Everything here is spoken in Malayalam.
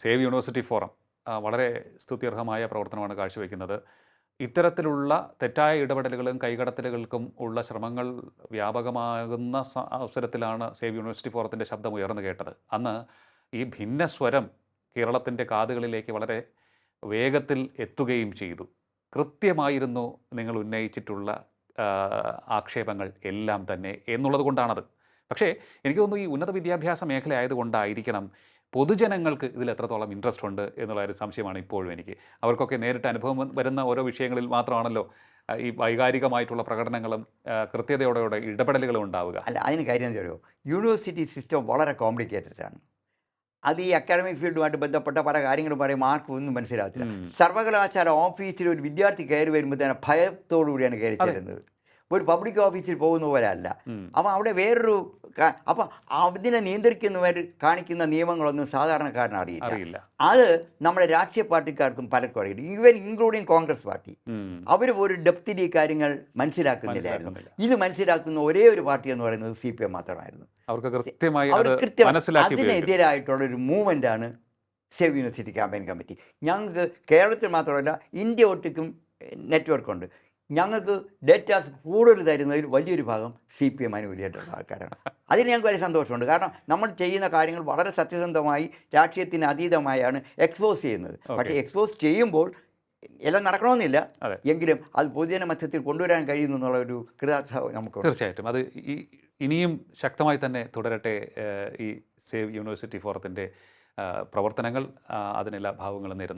സേവ് യൂണിവേഴ്സിറ്റി ഫോറം വളരെ സ്തുത്യർഹമായ പ്രവർത്തനമാണ് കാഴ്ചവെക്കുന്നത്. ഇത്തരത്തിലുള്ള തെറ്റായ ഇടപെടലുകളും കൈകടത്തലുകൾക്കും ഉള്ള ശ്രമങ്ങൾ വ്യാപകമാകുന്ന അവസരത്തിലാണ് സേവ് യൂണിവേഴ്സിറ്റി ഫോറത്തിൻ്റെ ശബ്ദം ഉയർന്നു കേട്ടത്. അന്ന് ഈ ഭിന്നസ്വരം കേരളത്തിൻ്റെ കാതുകളിലേക്ക് വളരെ വേഗത്തിൽ എത്തുകയും ചെയ്തു. കൃത്യമായിരുന്നു നിങ്ങൾ ഉന്നയിച്ചിട്ടുള്ള ആക്ഷേപങ്ങൾ എല്ലാം തന്നെ എന്നുള്ളത് കൊണ്ടാണത്. പക്ഷേ എനിക്ക് തോന്നുന്നു ഈ ഉന്നത വിദ്യാഭ്യാസ മേഖല ആയതുകൊണ്ടായിരിക്കണം പൊതുജനങ്ങൾക്ക് ഇതിൽ എത്രത്തോളം ഇൻട്രസ്റ്റ് ഉണ്ട് എന്നുള്ള ഒരു സംശയമാണ് ഇപ്പോഴും എനിക്ക്. അവർക്കൊക്കെ നേരിട്ട് അനുഭവം വരുന്ന ഓരോ വിഷയങ്ങളിൽ മാത്രമാണല്ലോ ഈ വൈകാരികമായിട്ടുള്ള പ്രകടനങ്ങളും കൃത്യതയോടെ ഇടപെടലുകളും ഉണ്ടാവുക. അല്ല, അതിന് കാര്യം എന്താ അറിയോ, യൂണിവേഴ്സിറ്റി സിസ്റ്റം വളരെ കോംപ്ലിക്കേറ്റഡ് ആണ്. അത് ഈ അക്കാഡമിക് ഫീൽഡുമായിട്ട് ബന്ധപ്പെട്ട പല കാര്യങ്ങളും പറയുമ്പോൾ ആർക്കും ഒന്നും മനസ്സിലാകത്തില്ല. സർവകലാശാല ഓഫീസിൽ ഒരു വിദ്യാർത്ഥി കയറി വരുമ്പോൾ തന്നെ ഭയത്തോടു കൂടിയാണ് കയറി ചെല്ലുന്നത്. ഒരു പബ്ലിക് ഓഫീസിൽ പോകുന്ന പോലെ അല്ല. അപ്പം അവിടെ വേറൊരു അപ്പം അതിനെ നിയന്ത്രിക്കുന്നവർ കാണിക്കുന്ന നിയമങ്ങളൊന്നും സാധാരണക്കാരന് അറിയില്ല. അത് നമ്മുടെ രാഷ്ട്രീയ പാർട്ടിക്കാർക്കും പലർക്കും അറിയില്ല, ഈവൻ ഇൻക്ലൂഡിങ് കോൺഗ്രസ് പാർട്ടി. അവർ ഒരു ഡെപ്തിൽ ഈ കാര്യങ്ങൾ മനസ്സിലാക്കുന്നില്ലായിരുന്നു. ഇത് മനസ്സിലാക്കുന്ന ഒരേ ഒരു പാർട്ടി എന്ന് പറയുന്നത് CPM മാത്രമായിരുന്നു. അവർ കൃത്യമായി അതിനെതിരായിട്ടുള്ളൊരു മൂവ്മെൻ്റാണ് സേവ് യൂണിവേഴ്സിറ്റി ക്യാമ്പയിൻ കമ്മിറ്റി. ഞങ്ങൾക്ക് കേരളത്തിൽ മാത്രമല്ല ഇന്ത്യ ഒട്ടുക്കും നെറ്റ്വർക്കുണ്ട്. ഞങ്ങൾക്ക് ഡേറ്റാസ് കൂടുതൽ തരുന്നതിൽ വലിയൊരു ഭാഗം CPM അനുകൂലിയായിട്ടുള്ള ആൾക്കാരാണ്. അതിന് ഞങ്ങൾക്ക് വലിയ സന്തോഷമുണ്ട്. കാരണം നമ്മൾ ചെയ്യുന്ന കാര്യങ്ങൾ വളരെ സത്യസന്ധമായി രാഷ്ട്രീയത്തിന് അതീതമായാണ് എക്സ്പോസ് ചെയ്യുന്നത്. പക്ഷേ എക്സ്പോസ് ചെയ്യുമ്പോൾ എല്ലാം നടക്കണമെന്നില്ല, എങ്കിലും അത് പൊതുജന മധ്യത്തിൽ കൊണ്ടുവരാൻ കഴിയുന്നു എന്നുള്ള ഒരു കൃതാർത്ഥ നമുക്ക്. തീർച്ചയായിട്ടും അത് ഇനിയും ശക്തമായി തന്നെ തുടരട്ടെ. ഈ സേവ് യൂണിവേഴ്സിറ്റി ഫോറത്തിൻ്റെ പ്രവർത്തനങ്ങൾ അതിനെല്ലാ ഭാവങ്ങളും നേരുന്നു.